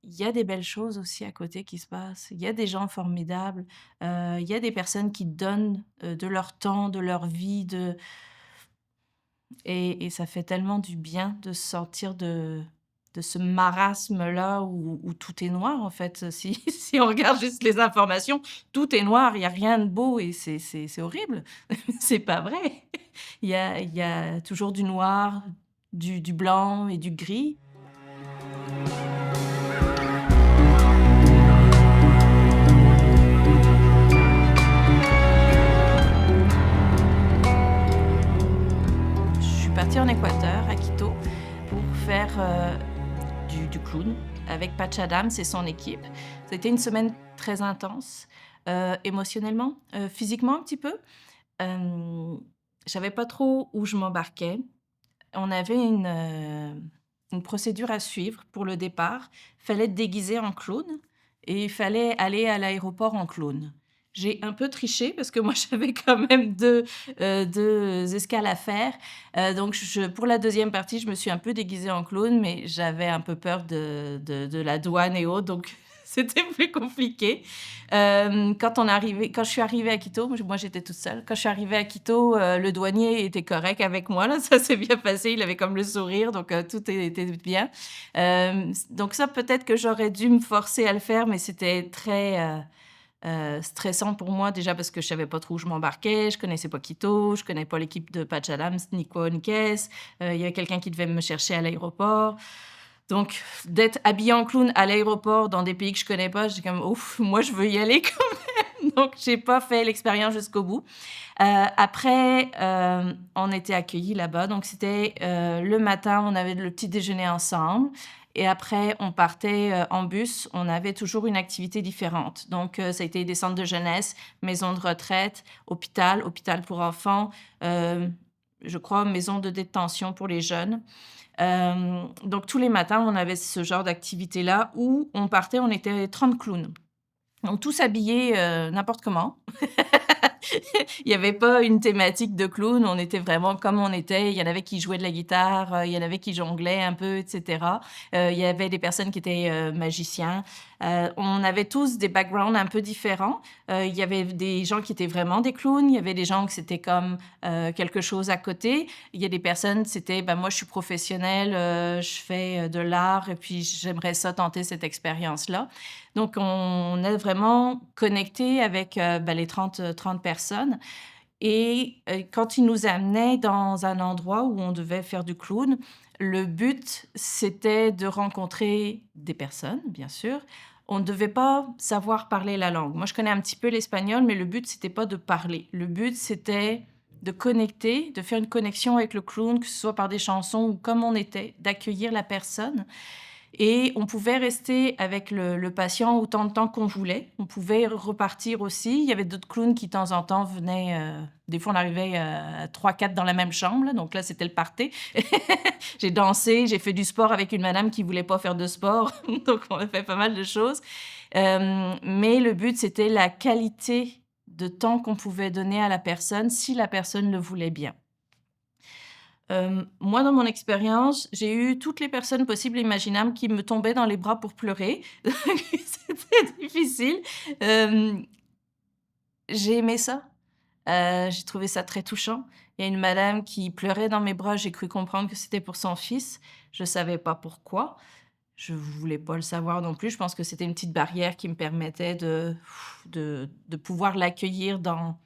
il y a des belles choses aussi à côté qui se passent. Il y a des gens formidables, il y a des personnes qui donnent, de leur temps, de leur vie, et ça fait tellement du bien de sortir de ce marasme-là où tout est noir, en fait. Si si on regarde juste les informations, tout est noir, il y a rien de beau et c'est horrible. C'est pas vrai. Il y a toujours du noir, du blanc et du gris. Je suis partie en Équateur, à Quito, pour faire, du clown avec Patch Adams et son équipe. C'était une semaine très intense, émotionnellement, physiquement un petit peu. Hem, je savais pas trop où je m'embarquais. On avait une procédure à suivre pour le départ. Fallait être déguisé en clown et il fallait aller à l'aéroport en clown. J'ai un peu triché parce que moi j'avais quand même 2 escales à faire, donc pour la deuxième partie, je me suis un peu déguisée en clown, mais j'avais un peu peur de la douane et autres, donc c'était plus compliqué. Quand je suis arrivée à Quito, moi j'étais toute seule. Quand je suis arrivée à Quito, le douanier était correct avec moi là, ça s'est bien passé, il avait comme le sourire donc était bien. Donc ça peut-être que j'aurais dû me forcer à le faire, mais c'était très, stressant pour moi déjà parce que je savais pas trop où je m'embarquais, je connaissais pas Quito, je connais pas l'équipe de Patch Adams, ni quoi ni qu'est-ce. Il y avait quelqu'un qui devait me chercher à l'aéroport. Donc d'être habillée en clown à l'aéroport dans des pays que je connais pas, j'étais comme: «Ouf, moi je veux y aller quand même». Donc j'ai pas fait l'expérience jusqu'au bout. Après, on était accueillis là-bas, donc c'était, le matin, on avait le petit déjeuner ensemble et après on partait, en bus. On avait toujours une activité différente. Donc, ça a été des centres de jeunesse, maison de retraite, hôpital pour enfants, hem, je crois maison de détention pour les jeunes. Donc tous les matins, on avait ce genre d'activité-là où on partait, on était 30 clowns. Donc tous habillés, n'importe comment. Il y avait pas une thématique de clown, on était vraiment comme on était. Il y en avait qui jouaient de la guitare, il y en avait qui jonglaient un peu et cetera. Il y avait des personnes qui étaient, magiciens. On avait tous des backgrounds un peu différents. Il y avait des gens qui étaient vraiment des clowns, il y avait des gens que c'était comme, quelque chose à côté. Il y a des personnes, c'était: «Bah, moi je suis professionnelle, je fais, de l'art et puis j'aimerais ça tenter cette expérience-là». Donc on est vraiment connecté avec, bah, les 30 personnes et quand ils nous amenaient dans un endroit où on devait faire du clown, le but, c'était de rencontrer des personnes, bien sûr. On ne devait pas savoir parler la langue. Moi, je connais un petit peu l'espagnol, mais le but, c'était pas de parler. Le but, c'était de connecter, de faire une connexion avec le clown, que ce soit par des chansons ou comme on était, d'accueillir la personne et on pouvait rester avec le patient autant de temps qu'on voulait. On pouvait repartir aussi. Il y avait d'autres clowns qui, de temps en temps, venaient, des fois, on arrivait, à 3-4 dans la même chambre, là, donc là, c'était le party. J'ai dansé, j'ai fait du sport avec une madame qui voulait pas faire de sport, donc on a fait pas mal de choses. Mais le but, c'était la qualité de temps qu'on pouvait donner à la personne, si la personne le voulait bien. Moi, dans mon expérience, j'ai eu toutes les personnes possibles et imaginables qui me tombaient dans les bras pour pleurer. C'était difficile. Hem, j'ai aimé ça. J'ai trouvé ça très touchant. Il y a une madame qui pleurait dans mes bras, j'ai cru comprendre que c'était pour son fils. Je savais pas pourquoi. Je voulais pas le savoir non plus. Je pense que c'était une petite barrière qui me permettait de pouvoir l'accueillir dans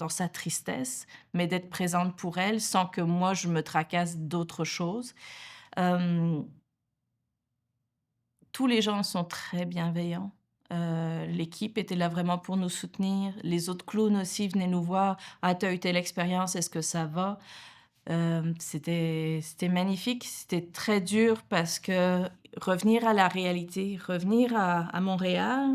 sa tristesse, mais d'être présente pour elle sans que moi je me tracasse d'autres choses. Hem, tous les gens sont très bienveillants. L'équipe était là vraiment pour nous soutenir. Les autres clowns aussi venaient nous voir: «Ah, tu as eu telle expérience, est-ce que ça va?» C'était magnifique, c'était très dur parce que revenir à la réalité, revenir à Montréal,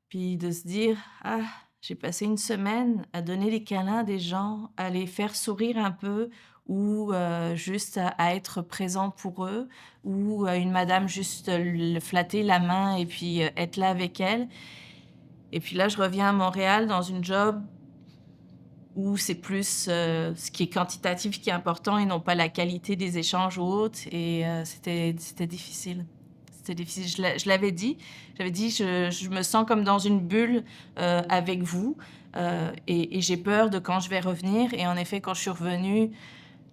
puis de se dire: «Ah, j'ai passé une semaine à donner des câlins à des gens, à les faire sourire un peu ou juste à être présent pour eux ou à une madame juste le flatter la main et puis, être là avec elle» et puis là, je reviens à Montréal dans une job où c'est plus, ce qui est quantitatif qui est important et non pas la qualité des échanges ou autres et c'était difficile. c'était difficile. Je l'avais dit. J'avais dit: «Je me sens comme dans une bulle, avec vous, et j'ai peur de quand je vais revenir» et en effet, quand je suis revenue,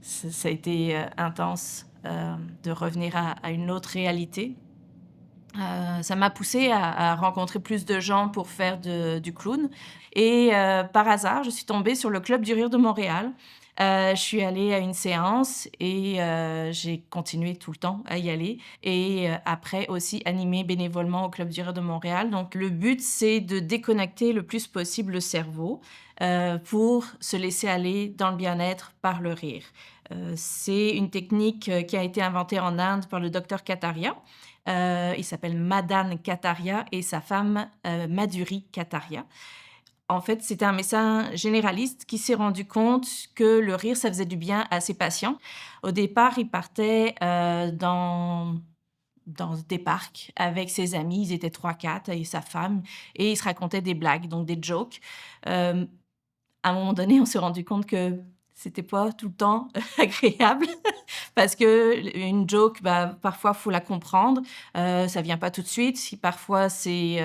ça a été, intense, de revenir à une autre réalité. Ça m'a poussée à rencontrer plus de gens pour faire du clown et par hasard, je suis tombée sur le Club du rire de Montréal. Je suis allée à une séance et j'ai continué tout le temps à y aller et après aussi animer bénévolement au Club du rire de Montréal. Donc le but, c'est de déconnecter le plus possible le cerveau, pour se laisser aller dans le bien-être par le rire. C'est une technique, qui a été inventée en Inde par le docteur Kataria. Il s'appelle Madan Kataria et sa femme, Madhuri Kataria. En fait, c'était un médecin généraliste qui s'est rendu compte que le rire, ça faisait du bien à ses patients. Au départ, il partait, dans des parcs avec ses amis. Ils étaient trois quatre et sa femme et ils se racontaient des blagues, donc des jokes. Hem À un moment donné, on s'est rendu compte que c'était pas tout le temps agréable parce qu'une joke, bah, parfois, faut la comprendre, ça vient pas tout de suite. Si parfois c'est,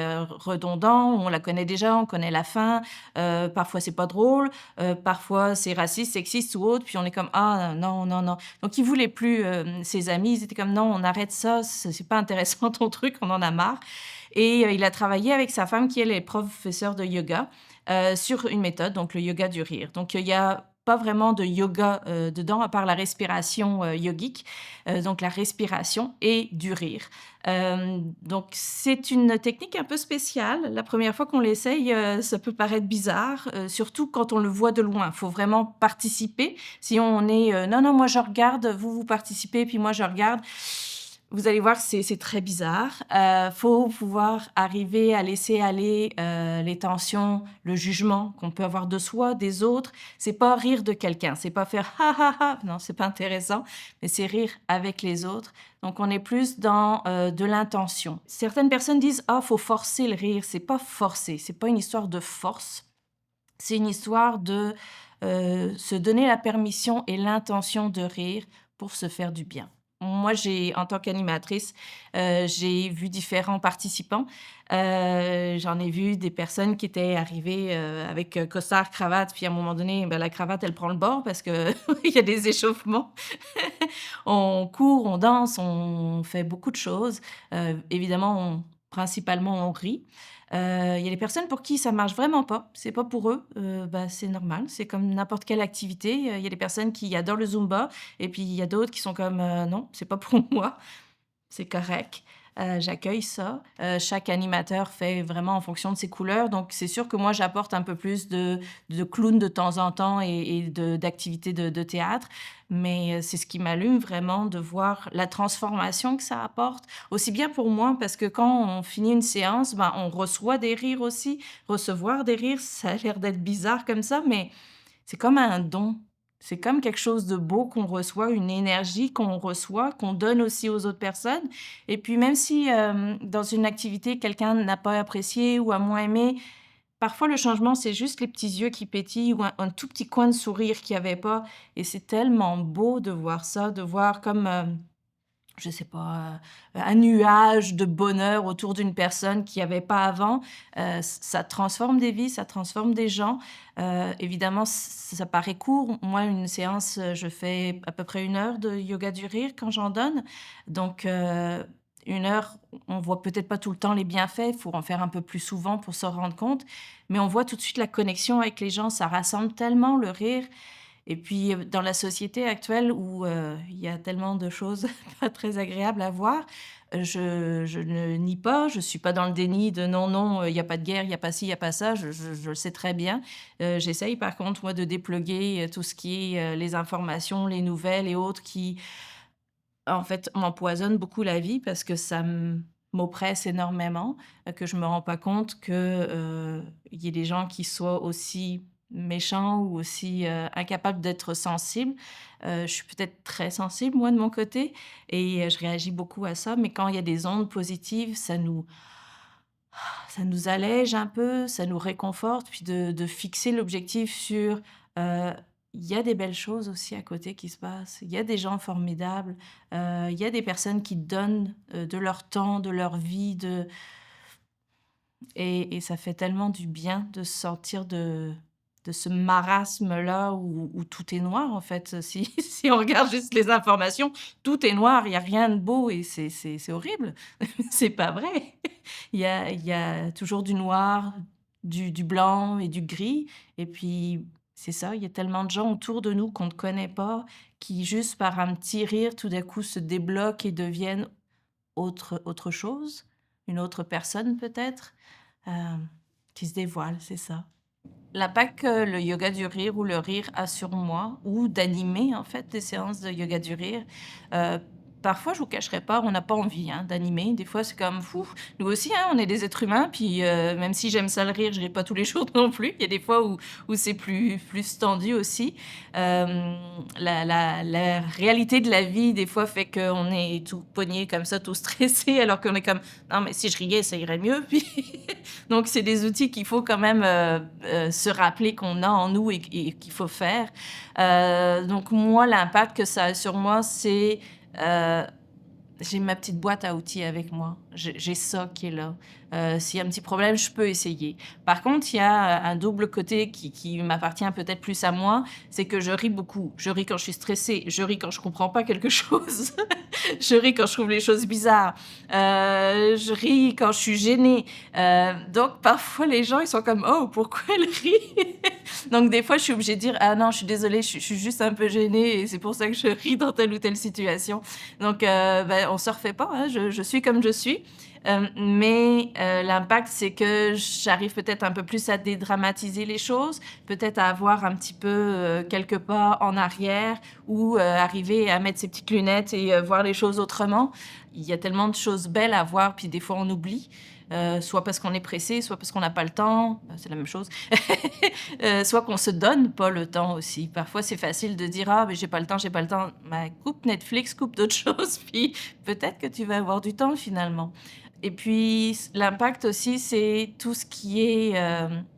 redondant, on la connaît déjà, on connaît la fin, parfois c'est pas drôle, parfois c'est raciste, sexiste ou autre, puis on est comme: «Ah non, non, non». Donc ils voulaient plus, ses amis, ils étaient comme: «Non, on arrête ça, c'est pas intéressant ton truc, on en a marre» et il a travaillé avec sa femme qui elle est professeure de yoga sur une méthode, donc le yoga du rire. Donc il y a pas vraiment de yoga, dedans à part la respiration, yogique, donc la respiration et du rire. Donc c'est une technique un peu spéciale. La première fois qu'on l'essaye, ça peut paraître bizarre, surtout quand on le voit de loin. Il faut vraiment participer. Si on est, «Non, non, moi je regarde, vous participez, puis moi je regarde», vous allez voir, c'est très bizarre. Faut pouvoir arriver à laisser aller, les tensions, le jugement qu'on peut avoir de soi, des autres. C'est pas rire de quelqu'un, c'est pas faire: «Ha ha ha!» Non, c'est pas intéressant, mais c'est rire avec les autres. Donc on est plus dans, de l'intention. Certaines personnes disent: «Ah, faut forcer le rire». C'est pas forcer, c'est pas une histoire de force, c'est une histoire de, se donner la permission et l'intention de rire pour se faire du bien. Moi, en tant qu'animatrice, j'ai vu différents participants. J'en ai vu des personnes qui étaient arrivées, avec, costard, cravate, puis à un moment donné, bah, la cravate, elle prend le bord parce que il y a des échauffements. On court, on danse, on fait beaucoup de choses. Évidemment, principalement, on rit. Il y a des personnes pour qui ça marche vraiment pas, c'est pas pour eux, bah, c'est normal, c'est comme n'importe quelle activité. Il y a des personnes qui adorent le Zumba et puis il y a d'autres qui sont comme: «Non, c'est pas pour moi». C'est correct, j'accueille ça. Chaque animateur fait vraiment en fonction de ses couleurs, donc c'est sûr que moi j'apporte un peu plus de clown de temps en temps et d'activités de théâtre, mais c'est ce qui m'allume vraiment de voir la transformation que ça apporte. Aussi bien pour moi parce que quand on finit une séance, ben, on reçoit des rires aussi. Recevoir des rires, ça a l'air d'être bizarre comme ça, mais c'est comme un don. C'est comme quelque chose de beau qu'on reçoit, une énergie qu'on reçoit, qu'on donne aussi aux autres personnes et puis même si, dans une activité, quelqu'un n'a pas apprécié ou a moins aimé, parfois le changement, c'est juste les petits yeux qui pétillent ou un tout petit coin de sourire qu'il y avait pas et c'est tellement beau de voir ça, de voir comme, je sais pas, un nuage de bonheur autour d'une personne qu'il y avait pas avant. Ça transforme des vies, ça transforme des gens. Évidemment, ça paraît court. Moi, une séance, je fais à peu près 1 heure de yoga du rire quand j'en donne. Donc 1 heure, on voit peut-être pas tout le temps les bienfaits, il faut en faire un peu plus souvent pour s'en rendre compte, mais on voit tout de suite la connexion avec les gens. Ça rassemble tellement le rire et puis, dans la société actuelle où, il y a tellement de choses pas très agréables à voir, je ne nie pas, je suis pas dans le déni de: «Non, non, il y a pas de guerre, il y a pas ci, il y a pas ça», je le sais très bien. J'essaye par contre moi de dépluguer, tout ce qui est, les informations, les nouvelles et autres qui, en fait, m'empoisonnent beaucoup la vie parce que ça m'oppresse énormément, que je me rends pas compte que, il y ait des gens qui soient aussi méchants ou aussi, incapables d'être sensibles. Je suis peut-être très sensible moi de mon côté et je réagis beaucoup à ça, mais quand il y a des ondes positives, ça nous allège un peu, ça nous réconforte, puis de fixer l'objectif sur, il y a des belles choses aussi à côté qui se passent. Il y a des gens formidables, il y a des personnes qui donnent, de leur temps, de leur vie, et ça fait tellement du bien de sortir de ce marasme-là où tout est noir, en fait. Si si on regarde juste les informations, tout est noir, il y a rien de beau et c'est horrible. C'est pas vrai. Il y a toujours du noir, du blanc et du gris, et puis c'est ça, il y a tellement de gens autour de nous qu'on ne connaît pas, qui juste par un petit rire, tout d'un coup se débloquent et deviennent autre chose, une autre personne peut-être, qui se dévoile, c'est ça. L'impact que le yoga du rire ou le rire a sur moi, ou d'animer en fait des séances de yoga du rire, heu, parfois je vous cacherai pas, on n'a pas envie, hein, d'animer. Des fois c'est comme: «Fou, nous aussi, hein, on est des êtres humains», puis, même si j'aime ça le rire, je ris pas tous les jours non plus. Il y a des fois où c'est plus tendu aussi. Hem, la réalité de la vie des fois fait qu'on est tout pogné comme ça, tout stressé, alors qu'on est comme: «Non mais si je riais ça irait mieux», puis donc c'est des outils qu'il faut quand même, se rappeler qu'on a en nous et qu'il faut faire. Donc moi, l'impact que ça a sur moi, c'est, heu, j'ai ma petite boîte à outils avec moi. J'ai ça qui est là. S'il y a un petit problème, je peux essayer. Par contre, il y a un double côté qui m'appartient peut-être plus à moi, c'est que je ris beaucoup. Je ris quand je suis stressée, je ris quand je comprends pas quelque chose, je ris quand je trouve les choses bizarres, je ris quand je suis gênée. Donc parfois les gens, ils sont comme: «Oh, pourquoi elle rit?» Donc des fois, je suis obligée de dire: «Ah non, je suis désolée, je suis juste un peu gênée et c'est pour ça que je ris dans telle ou telle situation». Donc on se refait pas, hein, je suis comme je suis. Mais l'impact, c'est que j'arrive peut-être un peu plus à dédramatiser les choses, peut-être à avoir un petit peu, quelques pas en arrière, ou arriver à mettre ses petites lunettes et voir les choses autrement. Il y a tellement de choses belles à voir, puis des fois on oublie, soit parce qu'on est pressé, soit parce qu'on n'a pas le temps, c'est la même chose. Soit qu'on se donne pas le temps aussi. Parfois, c'est facile de dire: «Ah, mais j'ai pas le temps, j'ai pas le temps». Bah, coupe Netflix, coupe d'autres choses, puis peut-être que tu vas avoir du temps finalement. Et puis l'impact aussi, c'est tout ce qui est,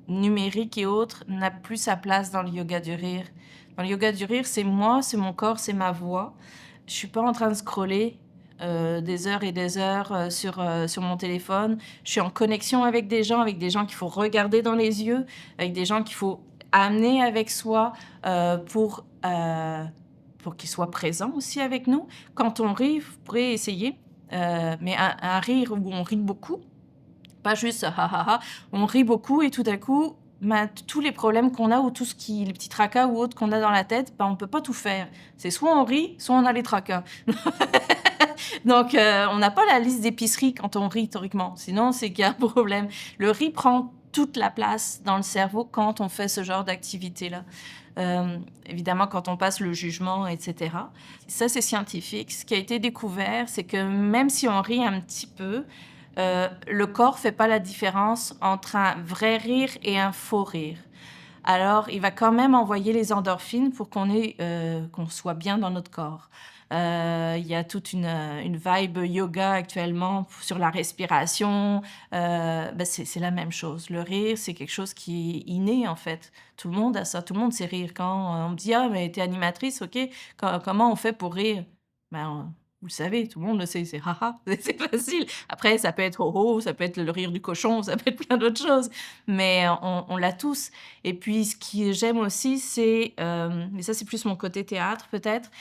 numérique et autres n'a plus sa place dans le yoga du rire. Dans le yoga du rire, c'est moi, c'est mon corps, c'est ma voix. Je suis pas en train de scroller, des heures et des heures, sur mon téléphone. Je suis en connexion avec des gens qu'il faut regarder dans les yeux, avec des gens qu'il faut amener avec soi, pour qu'ils soient présents aussi avec nous. Quand on rit, vous pourrez essayer, mais un rire où on rit beaucoup, pas juste «ha ha ha», on rit beaucoup et tout à coup, ben, tous les problèmes qu'on a, ou tout ce qui les petits tracas ou autres qu'on a dans la tête, ben, on peut pas tout faire. C'est soit on rit, soit on a les tracas. Donc on n'a pas la liste d'épicerie quand on rit théoriquement, sinon c'est qu'il y a un problème. Le riz prend toute la place dans le cerveau quand on fait ce genre d'activité-là. Évidemment quand on passe le jugement et cetera. Ça, c'est scientifique. Ce qui a été découvert, c'est que même si on rit un petit peu, le corps fait pas la différence entre un vrai rire et un faux rire. Alors, il va quand même envoyer les endorphines pour qu'on soit bien dans notre corps. Il y a toute une vibe yoga actuellement sur la respiration, c'est la même chose. Le rire, c'est quelque chose qui est inné, en fait. Tout le monde a ça, tout le monde sait rire. Quand, on me dit: «Ah mais tu es animatrice, OK, comment on fait pour rire?» Ben, vous le savez, tout le monde le sait, c'est «ha ha», c'est facile. Après ça peut être «ho ho», ça peut être le rire du cochon, ça peut être plein d'autres choses, mais on l'a tous. Et puis ce que j'aime aussi, c'est, mais ça c'est plus mon côté théâtre peut-être,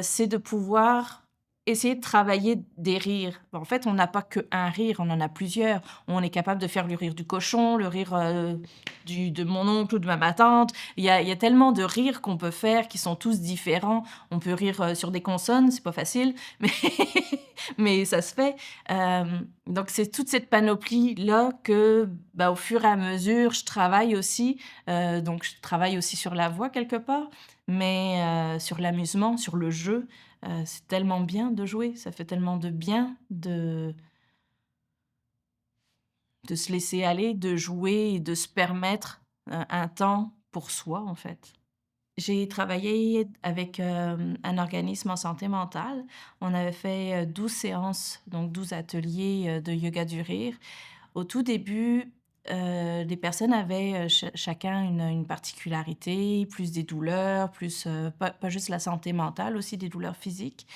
c'est de pouvoir essayer de travailler des rires. En fait, on n'a pas qu'un rire, on en a plusieurs. On est capable de faire le rire du cochon, le rire, de mon oncle ou de ma tante. Il y a tellement de rires qu'on peut faire qui sont tous différents. On peut rire, sur des consonnes, c'est pas facile, mais mais ça se fait. Donc c'est toute cette panoplie-là que, bah, au fur et à mesure, je travaille aussi. Donc je travaille aussi sur la voix quelque part, mais sur l'amusement, sur le jeu. C'est tellement bien de jouer, ça fait tellement de bien de se laisser aller, de jouer et de se permettre, un temps pour soi, en fait. J'ai travaillé avec, un organisme en santé mentale. On avait fait, 12 séances, donc 12 ateliers, de yoga du rire. Au tout début, les personnes avaient, chacun une particularité, plus des douleurs, plus, pas juste la santé mentale, aussi des douleurs physiques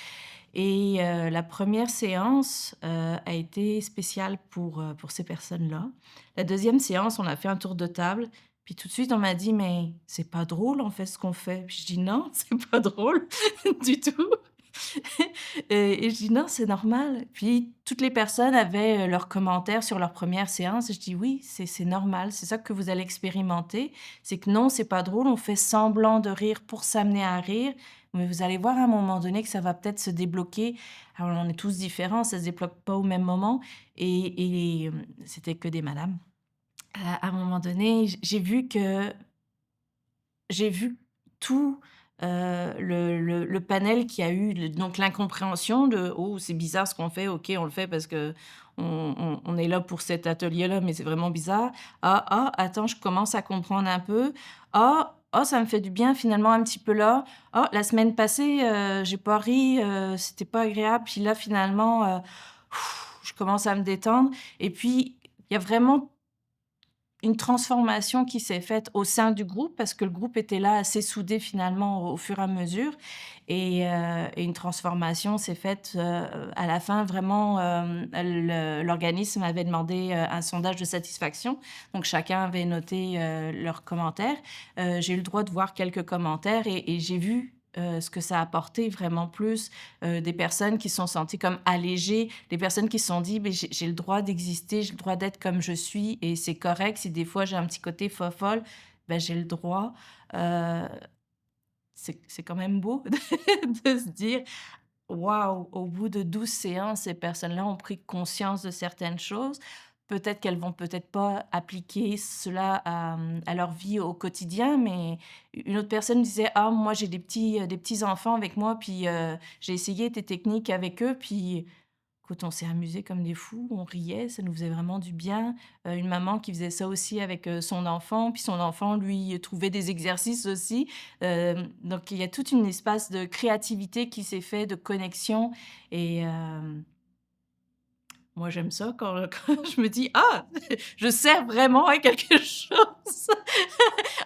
et la première séance, a été spéciale pour ces personnes-là. La deuxième séance, on a fait un tour de table, puis tout de suite on m'a dit: «Mais c'est pas drôle en fait ce qu'on fait». Puis je dis: «Non, c'est pas drôle du tout». Et je dis: «Non, c'est normal». Puis toutes les personnes avaient, leurs commentaires sur leur première séance et je dis: «Oui, c'est normal, c'est ça que vous allez expérimenter. C'est que non, c'est pas drôle, on fait semblant de rire pour s'amener à rire, mais vous allez voir à un moment donné que ça va peut-être se débloquer». Alors on est tous différents, ça se débloque pas au même moment et c'était que des madames. À un moment donné, j'ai vu tout, le panel qu'il y a eu, le donc l'incompréhension de: «Oh, c'est bizarre ce qu'on fait, OK, on le fait parce qu'on on est là pour cet atelier-là, mais c'est vraiment bizarre. Ah, ah, attends, je commence à comprendre un peu. Ah, ah, ça me fait du bien finalement un petit peu là. Ah, la semaine passée, j'ai pas ri, c'était pas agréable, puis là finalement, je commence à me détendre» et puis il y a vraiment une transformation qui s'est faite au sein du groupe parce que le groupe était là assez soudé finalement au fur et à mesure et une transformation s'est faite, à la fin vraiment, l'organisme avait demandé, un sondage de satisfaction, donc chacun avait noté, leurs commentaires. J'ai eu le droit de voir quelques commentaires et j'ai vu, ce que ça a apporté vraiment plus, des personnes qui se sont senties comme allégées, des personnes qui se sont dit: «Beh, j'ai le droit d'exister, j'ai le droit d'être comme je suis et c'est correct si des fois j'ai un petit côté fofolle, ben, j'ai le droit». Heu, c'est quand même beau de se dire: «Waouh, au bout de 12 séances, ces personnes-là ont pris conscience de certaines choses». Peut-être qu'elles vont peut-être pas appliquer cela à leur vie au quotidien, mais une autre personne disait: «Ah, moi j'ai des petits enfants avec moi, puis, j'ai essayé tes techniques avec eux, puis écoute, on s'est amusés comme des fous, on riait, ça nous faisait vraiment du bien». Une maman qui faisait ça aussi avec, son enfant, puis son enfant lui trouvait des exercices aussi. Donc il y a toute une espace de créativité qui s'est fait, de connexion et moi j'aime ça quand quand je me dis: «Ah, je sers vraiment à quelque chose.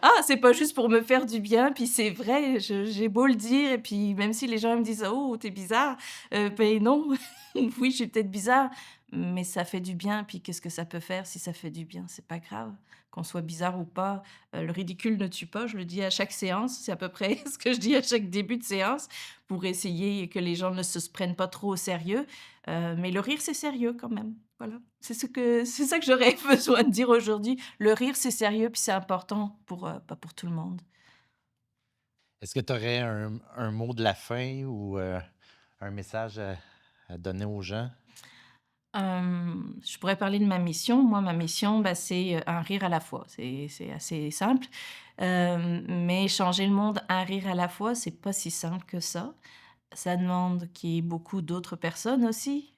Ah, c'est pas juste pour me faire du bien». Puis c'est vrai, je j'ai beau le dire et puis même si les gens me disent: «Oh, t'es bizarre», beh, non, oui, je suis peut-être bizarre, mais ça fait du bien. Puis qu'est-ce que ça peut faire si ça fait du bien? C'est pas grave, qu'on soit bizarre ou pas, le ridicule ne tue pas, je le dis à chaque séance. C'est à peu près ce que je dis à chaque début de séance pour essayer que les gens ne se prennent pas trop au sérieux, mais le rire, c'est sérieux quand même. Voilà, c'est ça que j'aurais besoin de dire aujourd'hui. Le rire, c'est sérieux, puis c'est important pour, bah, pour tout le monde. Est-ce que tu aurais un mot de la fin ou, un message à donner aux gens? Je pourrais parler de ma mission. Moi, ma mission, bah, c'est, un rire à la fois. C'est assez simple, mais changer le monde un rire à la fois, c'est pas si simple que ça. Ça demande qu'il y ait beaucoup d'autres personnes aussi,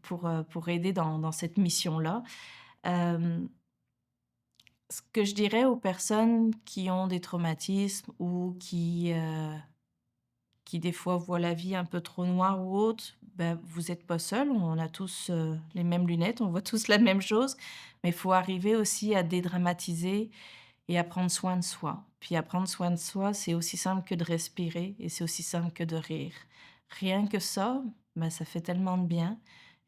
pour aider dans cette mission-là. Hem, Ce que je dirais aux personnes qui ont des traumatismes ou qui des fois voient la vie un peu trop noire ou autre, ben, vous êtes pas seuls, on a tous, les mêmes lunettes, on voit tous la même chose, mais il faut arriver aussi à dédramatiser et à prendre soin de soi. Puis à prendre soin de soi, c'est aussi simple que de respirer et c'est aussi simple que de rire. Rien que ça, ben, ça fait tellement de bien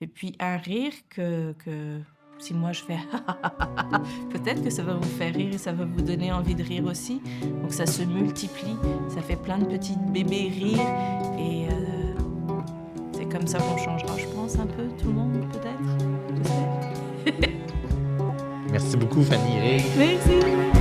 et puis un rire que si moi je fais peut-être que ça va vous faire rire et ça va vous donner envie de rire aussi. Donc ça se multiplie, ça fait plein de petits bébés rires et c'est comme ça qu'on changera, je pense, un peu tout le monde peut-être? J'espère. Merci beaucoup, Fanny Rey. Merci.